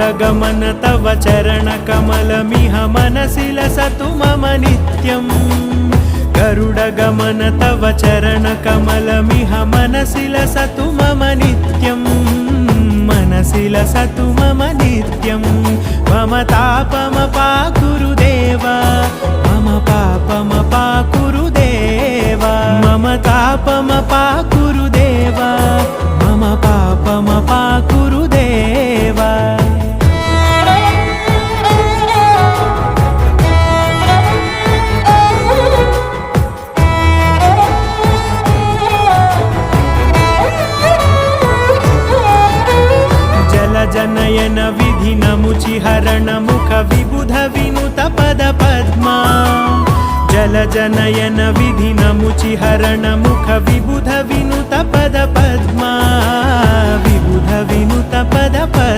गरुडगमन तव चरणकमलमिह मनसि लसतु मम नित्यम् गरुडगमन तव चरणकमलमिह मनसि लसतु मम नित्यम् मनसि लसतु मम नित्यम् मम तापमपाकुरुदेव मम पापमपाकुरुदेव मम तापमपाकुरुदेव मम पापमपाकुरुदेव जनयन विधिनमुचिहरण मुख विबुध विनुत पद पद्मा जलजनयन विधिनमुचिहरण मुख विबुध विनुत पद पद्मा विबुध विनुत पद पद्मा।